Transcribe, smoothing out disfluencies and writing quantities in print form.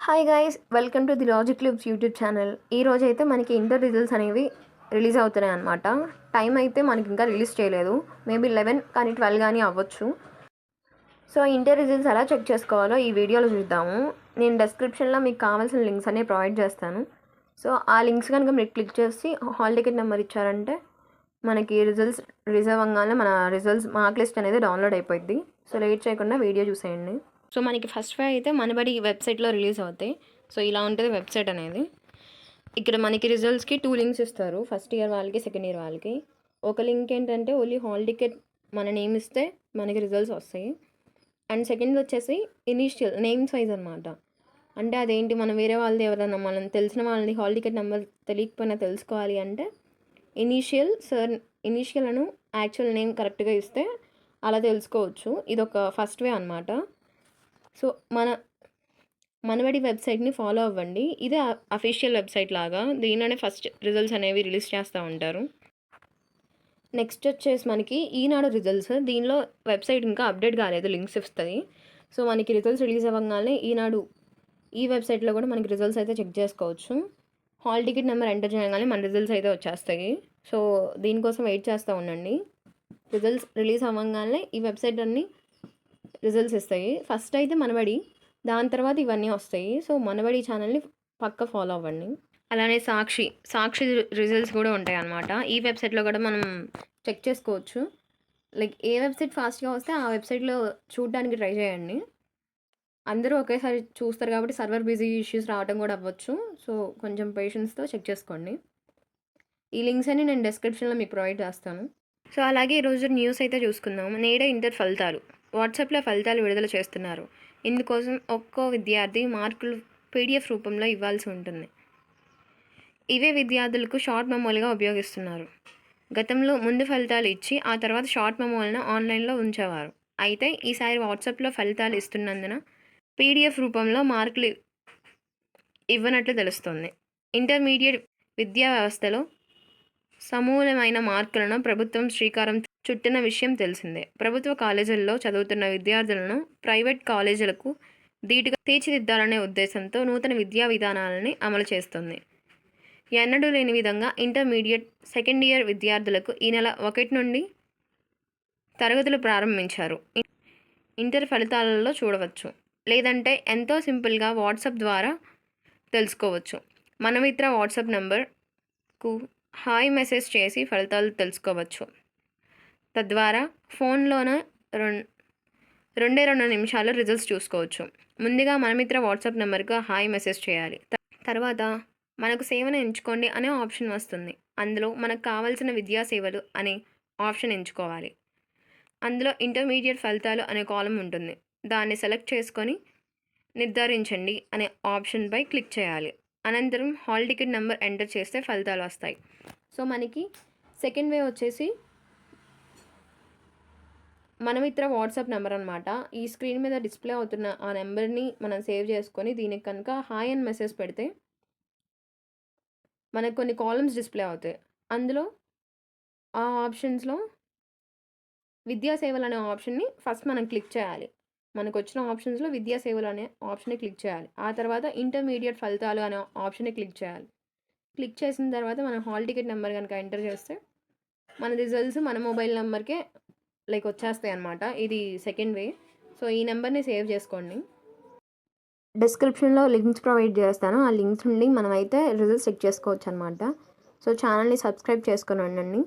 Hi guys, welcome to the logic clubs YouTube channel. ఈ రోజు అయితే మనకి ఇంటర్ రిజల్ట్స్ అనేవి రిలీజ్ అవుతున్నాయి అనమాట. టైం అయితే మనకి ఇంకా రిలీజ్ చేయలేదు. మేబీ 11 కానీ 12 కానీ అవ్వచ్చు. సో ఇంటర్ రిజల్ట్స్ ఎలా చెక్ చేసుకోవాలో ఈ వీడియోలో చూద్దాము. నేను డిస్క్రిప్షన్లో మీకు కావాల్సిన లింక్స్ అనేవి ప్రొవైడ్ చేస్తాను. సో ఆ లింక్స్ కనుక మీరు క్లిక్ చేసి హాల్ టికెట్ నెంబర్ ఇచ్చారంటే మనకి రిజల్ట్స్ రిలీజ్ అవ్వగానే మన రిజల్ట్స్ మార్క్ లిస్ట్ అనేది డౌన్లోడ్ అయిపోద్ది. సో లేట్ చేయకుండా వీడియో చూసేయండి. సో మనకి ఫస్ట్ ఫైవ్ అయితే మనబడి వెబ్సైట్లో రిలీజ్ అవుతాయి. సో ఇలా ఉంటుంది వెబ్సైట్ అనేది. ఇక్కడ మనకి రిజల్ట్స్కి 2 లింక్స్ ఇస్తారు, ఫస్ట్ ఇయర్ వాళ్ళకి, సెకండ్ ఇయర్ వాళ్ళకి. ఒక లింక్ ఏంటంటే ఓన్లీ హాల్ టికెట్ మన నేమ్ ఇస్తే మనకి రిజల్ట్స్ వస్తాయి. అండ్ సెకండ్ వచ్చేసి ఇనీషియల్ నేమ్స్ వైజ్ అనమాట. అంటే అదేంటి, మనం వేరే వాళ్ళది ఎవరైనా మనం తెలిసిన వాళ్ళది హాల్ టికెట్ నెంబర్ తెలియకపోయినా తెలుసుకోవాలి అంటే ఇనీషియల్ అను యాక్చువల్ నేమ్ కరెక్ట్గా ఇస్తే అలా తెలుసుకోవచ్చు. ఇదొక ఫస్ట్ వే అనమాట. సో మనబడి వెబ్సైట్ని ఫాలో అవ్వండి. ఇదే అఫీషియల్ వెబ్సైట్ లాగా. దీనిలోనే ఫస్ట్ రిజల్ట్స్ అనేవి రిలీజ్ చేస్తూ ఉంటారు. నెక్స్ట్ వచ్చేసి మనకి ఈనాడు రిజల్ట్స్. దీనిలో వెబ్సైట్ ఇంకా అప్డేట్ కాలేదు, లింక్స్ ఇస్తుంది. సో మనకి రిజల్ట్స్ రిలీజ్ అవ్వగానే ఈనాడు ఈ వెబ్సైట్లో కూడా మనకి రిజల్ట్స్ అయితే చెక్ చేసుకోవచ్చు. హాల్ టికెట్ నెంబర్ ఎంటర్ చేయగానే మన రిజల్ట్స్ అయితే వచ్చేస్తాయి. సో దీనికోసం వెయిట్ చేస్తూ ఉండండి. రిజల్ట్స్ రిలీజ్ అవ్వగానే ఈ వెబ్సైట్ అన్ని రిజల్ట్స్ ఇస్తాయి. ఫస్ట్ అయితే మనబడి, దాని తర్వాత ఇవన్నీ వస్తాయి. సో మనబడి ఛానల్ని పక్క ఫాలో అవ్వండి. అలానే సాక్షి రిజల్ట్స్ కూడా ఉంటాయి అన్నమాట. ఈ వెబ్సైట్లో కూడా మనం చెక్ చేసుకోవచ్చు. లైక్ ఏ వెబ్సైట్ ఫాస్ట్గా వస్తే ఆ వెబ్సైట్లో చూడడానికి ట్రై చేయండి. అందరూ ఒకేసారి చూస్తారు కాబట్టి సర్వర్ బిజీ ఇష్యూస్ రావడం కూడా అవ్వచ్చు. సో కొంచెం పేషెన్స్తో చెక్ చేసుకోండి. ఈ లింక్స్ అన్ని నేను డిస్క్రిప్షన్లో మీకు ప్రొవైడ్ చేస్తాను. సో అలాగే ఈరోజు న్యూస్ అయితే చూసుకుందాం. నేడే ఇంటర్ ఫలితాలు వాట్సాప్లో ఫలితాలు విడుదల చేస్తున్నారు. ఇందుకోసం ఒక్కో విద్యార్థి మార్కులు పీడిఎఫ్ రూపంలో ఇవ్వాల్సి ఉంటుంది. ఇవే విద్యార్థులకు షార్ట్ మెమోలుగా ఉపయోగిస్తున్నారు. గతంలో ముందు ఫలితాలు ఇచ్చి ఆ తర్వాత షార్ట్ మెమోలను ఆన్లైన్లో ఉంచేవారు. అయితే ఈసారి వాట్సాప్లో ఫలితాలు ఇస్తున్నందున పీడిఎఫ్ రూపంలో మార్కులు ఇవ్వనట్లు తెలుస్తోంది. ఇంటర్మీడియట్ విద్యా వ్యవస్థలో సమూలమైన మార్కులను ప్రభుత్వం శ్రీకారం చుట్టిన విషయం తెలిసిందే. ప్రభుత్వ కాలేజీల్లో చదువుతున్న విద్యార్థులను ప్రైవేట్ కాలేజీలకు ధీటుగా తీర్చిదిద్దాలనే ఉద్దేశంతో నూతన విద్యా విధానాలని అమలు చేస్తుంది. ఎన్నడూ లేని విధంగా ఇంటర్మీడియట్ సెకండ్ ఇయర్ విద్యార్థులకు ఈ నెల 1 నుండి తరగతులు ప్రారంభించారు. ఇంటర్ ఫలితాలలో చూడవచ్చు, లేదంటే ఎంతో సింపుల్గా వాట్సాప్ ద్వారా తెలుసుకోవచ్చు. మనమిత్ర వాట్సాప్ నెంబర్కు హాయ్ మెసేజ్ చేసి ఫలితాలు తెలుసుకోవచ్చు. తద్వారా ఫోన్లోనే 2 నిమిషాలు రిజల్ట్స్ చూసుకోవచ్చు. ముందుగా మనమిత్ర వాట్సాప్ నెంబర్కు హాయ్ మెసేజ్ చేయాలి. తర్వాత మనకు సేవను ఎంచుకోండి అనే ఆప్షన్ వస్తుంది. అందులో మనకు కావాల్సిన విద్యా సేవలు అనే ఆప్షన్ ఎంచుకోవాలి. అందులో ఇంటర్మీడియట్ ఫలితాలు అనే కాలం ఉంటుంది. దాన్ని సెలెక్ట్ చేసుకొని నిర్ధారించండి అనే ఆప్షన్పై క్లిక్ చేయాలి. అనంతరం హాల్ టికెట్ నెంబర్ ఎంటర్ చేస్తే ఫలితాలు వస్తాయి. సో మనకి సెకండ్ వే వచ్చేసి మనమిత్ర వాట్సాప్ నెంబర్ అనమాట. ఈ స్క్రీన్ మీద డిస్ప్లే అవుతున్న ఆ నెంబర్ని మనం సేవ్ చేసుకొని దీనికి కనుక హాయ్ అని మెసేజ్ పెడితే మనకు కొన్ని కాలమ్స్ డిస్ప్లే అవుతాయి. అందులో ఆ ఆప్షన్స్లో విద్యా సేవలు అనే ఆప్షన్ని ఫస్ట్ మనం క్లిక్ చేయాలి. మనకు వచ్చిన ఆప్షన్స్లో విద్యా సేవలు అనే ఆప్షన్ని క్లిక్ చేయాలి. ఆ తర్వాత ఇంటర్మీడియట్ ఫలితాలు అనే ఆప్షన్ని క్లిక్ చేయాలి. క్లిక్ చేసిన తర్వాత మనం హాల్ టికెట్ నెంబర్ కనుక ఎంటర్ చేస్తే మన రిజల్ట్స్ మన మొబైల్ నెంబర్కే వచ్చేస్తాయి అన్నమాట. ఇది సెకండ్ వే. సో ఈ నెంబర్ని సేవ్ చేసుకోండి. డిస్క్రిప్షన్లో లింక్స్ ప్రొవైడ్ చేస్తాను. ఆ లింక్స్ నుండి మనమైతే రిజల్ట్స్ చెక్ చేసుకోవచ్చు అనమాట. సో ఛానల్ని సబ్స్క్రైబ్ చేసుకొని ఉండండి.